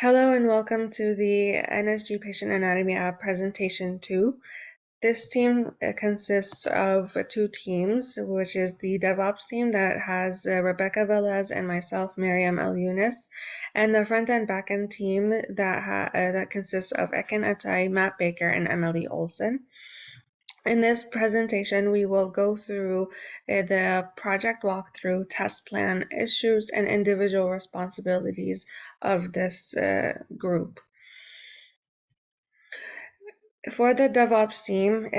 Hello and welcome to the NSG Patient Anatomy app presentation 2. This team consists of two teams, which is the DevOps team that has Rebecca Velez and myself, Miriam El Younes, and the front-end back-end team that consists of Ekin Atai, Matt Baker, and Emily Olson. In this presentation, we will go through the project walkthrough, test plan, issues, and individual responsibilities of this group. For the DevOps team,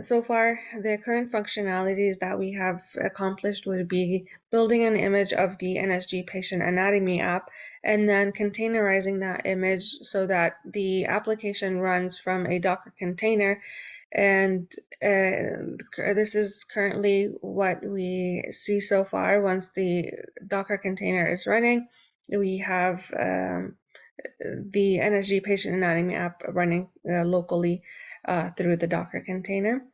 so far the current functionalities that we have accomplished would be building an image of the NSG Patient Anatomy app and then containerizing that image so that the application runs from a Docker container. And this is currently what we see so far. Once the Docker container is running, we have the NSG Patient Anatomy app running locally through the Docker container.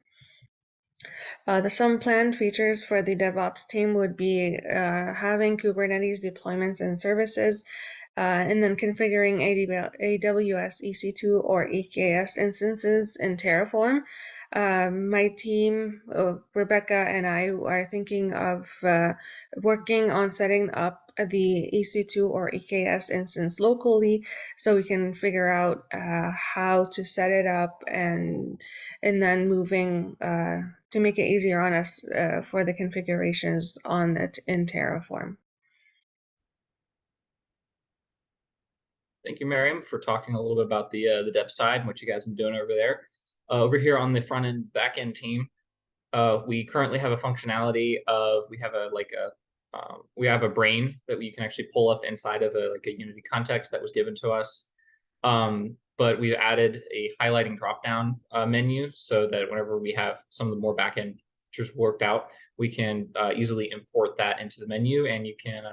Some planned features for the DevOps team would be having Kubernetes deployments and services, and then configuring AWS EC2 or EKS instances in Terraform. My team, Rebecca and I, are thinking of working on setting up the EC2 or EKS instance locally so we can figure out how to set it up and then moving to make it easier on us for the configurations on it in Terraform. Thank you, Miriam, for talking a little bit about the dev side and what you guys have been doing over there. Over here on the front end, back end team, we currently have a functionality of we have a brain that we can actually pull up inside of a Unity context that was given to us. But we've added a highlighting drop-down menu so that whenever we have some of the more back-end features worked out, we can easily import that into the menu, and you can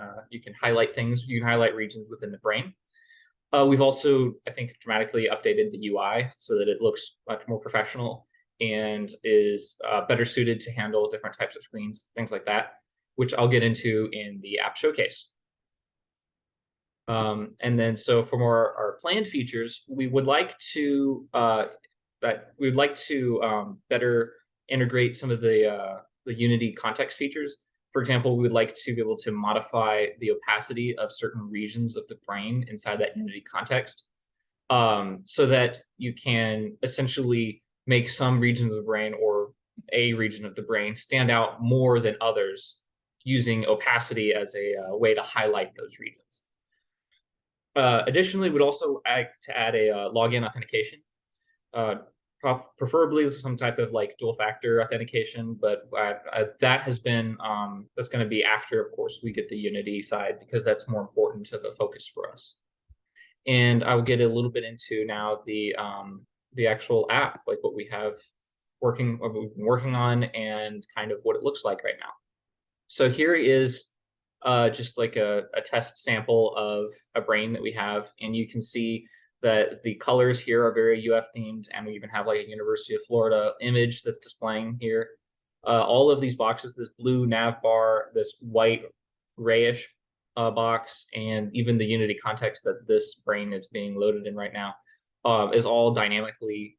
highlight things. You can highlight regions within the brain. We've also, I think, dramatically updated the UI so that it looks much more professional and is better suited to handle different types of screens, things like that, which I'll get into in the app showcase. And then, so for more our planned features, we would like to better integrate some of the Unity context features. For example, we would like to be able to modify the opacity of certain regions of the brain inside that Unity context, so that you can essentially make some regions of the brain or a region of the brain stand out more than others using opacity as a way to highlight those regions. Additionally, we'd also add a login authentication, preferably some type of dual factor authentication, but that has been that's going to be after, of course, we get the Unity side, because that's more important to the focus for us. And I will get a little bit into now the actual app, like what we've been working on and kind of what it looks like right now. So here is just like a test sample of a brain that we have, and you can see that the colors here are very UF themed, and we even have like a University of Florida image that's displaying here. All of these boxes, this blue nav bar, this white grayish box, and even the Unity context that this brain is being loaded in right now, is all dynamically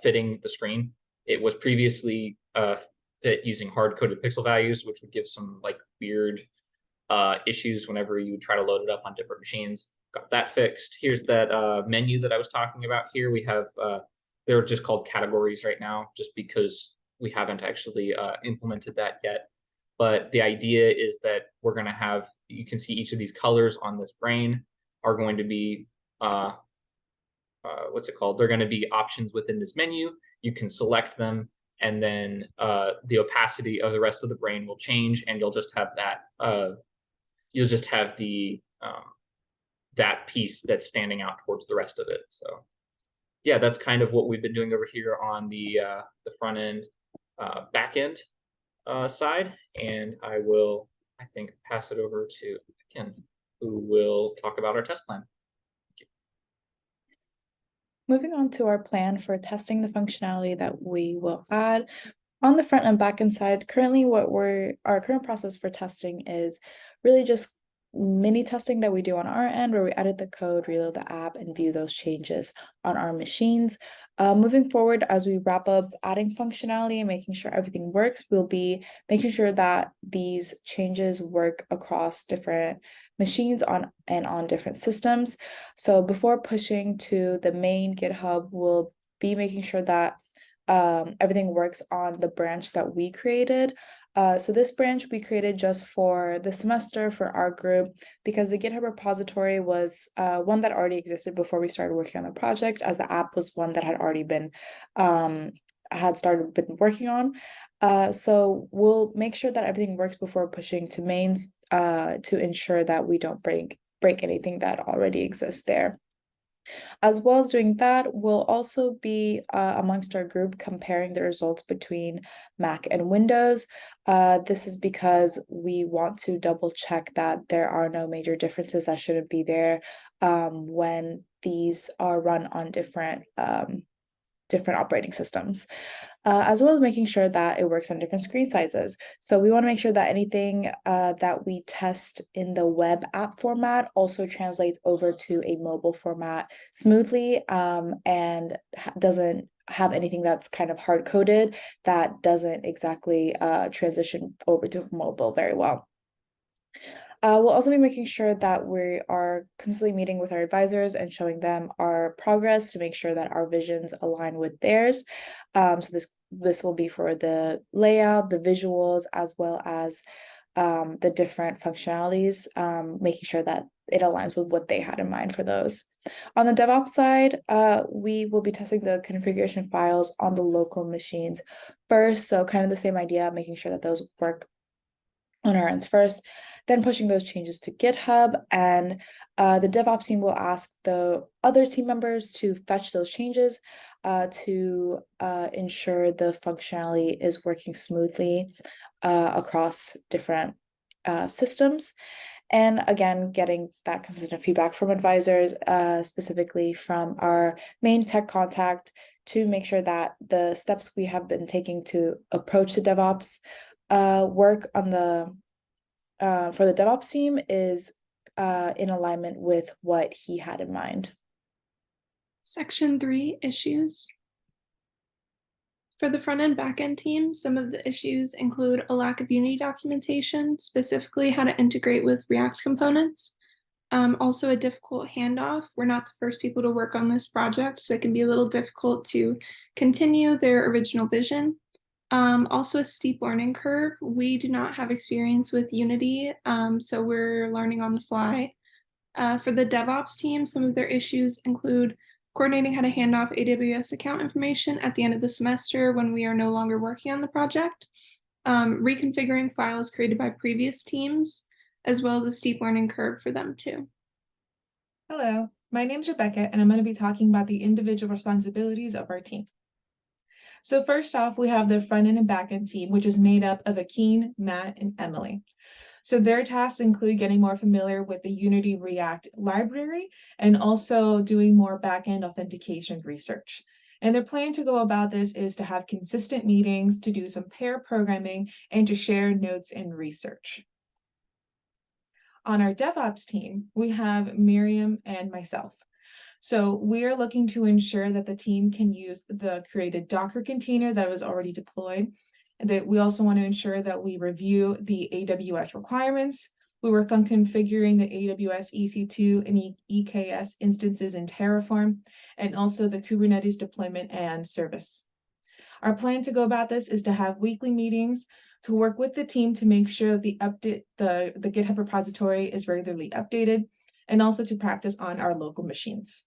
fitting the screen. It was previously fit using hard-coded pixel values, which would give some weird issues whenever you try to load it up on different machines. Got that fixed. Here's that menu that I was talking about here. We have, they're just called categories right now, just because we haven't actually implemented that yet. But the idea is that we're going to have, you can see each of these colors on this brain are going to be, what's it called? They're going to be options within this menu. You can select them, and then the opacity of the rest of the brain will change, and you'll just have that, you'll just have the, that piece that's standing out towards the rest of it. So yeah, that's kind of what we've been doing over here on the front end, back end side. And I will, I think, pass it over to Ken, who will talk about our test plan. Moving on to our plan for testing the functionality that we will add. On the front and back end side, currently our current process for testing is really just mini testing that we do on our end, where we edit the code, reload the app, and view those changes on our machines. Moving forward, as we wrap up adding functionality and making sure everything works, we'll be making sure that these changes work across different machines on different systems. So before pushing to the main GitHub, we'll be making sure that everything works on the branch that we created. So this branch we created just for the semester for our group, because the GitHub repository was one that already existed before we started working on the project, as the app was one that had already been been working on. So we'll make sure that everything works before pushing to mains to ensure that we don't break anything that already exists there. As well as doing that, we'll also be amongst our group comparing the results between Mac and Windows. This is because we want to double check that there are no major differences that shouldn't be there when these are run on different operating systems. As well as making sure that it works on different screen sizes. So we want to make sure that anything that we test in the web app format also translates over to a mobile format smoothly and doesn't have anything that's kind of hard-coded that doesn't exactly transition over to mobile very well. We'll also be making sure that we are constantly meeting with our advisors and showing them our progress to make sure that our visions align with theirs. So this will be for the layout, the visuals, as well as the different functionalities, making sure that it aligns with what they had in mind for those. On the DevOps side, we will be testing the configuration files on the local machines first. So kind of the same idea, making sure that those work on our ends first, then pushing those changes to GitHub, and the DevOps team will ask the other team members to fetch those changes to ensure the functionality is working smoothly across different systems. And again, getting that consistent feedback from advisors, specifically from our main tech contact, to make sure that the steps we have been taking to approach the DevOps work on the for the DevOps team is in alignment with what he had in mind. Section 3, issues. For the front-end back-end team, some of the issues include a lack of Unity documentation, specifically how to integrate with React components. Also a difficult handoff. We're not the first people to work on this project, so it can be a little difficult to continue their original vision. Also a steep learning curve. We do not have experience with Unity, so we're learning on the fly. For the DevOps team, some of their issues include coordinating how to hand off AWS account information at the end of the semester when we are no longer working on the project, reconfiguring files created by previous teams, as well as a steep learning curve for them too. Hello, my name is Rebecca, and I'm going to be talking about the individual responsibilities of our team. So first off, we have the front-end and back-end team, which is made up of Akeen, Matt, and Emily. So their tasks include getting more familiar with the Unity React library and also doing more back-end authentication research. And their plan to go about this is to have consistent meetings, to do some pair programming, and to share notes and research. On our DevOps team, we have Miriam and myself. So we are looking to ensure that the team can use the created Docker container that was already deployed. And that we also want to ensure that we review the AWS requirements. We work on configuring the AWS EC2 and EKS instances in Terraform, and also the Kubernetes deployment and service. Our plan to go about this is to have weekly meetings to work with the team to make sure that the GitHub repository is regularly updated, and also to practice on our local machines.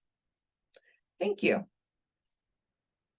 Thank you.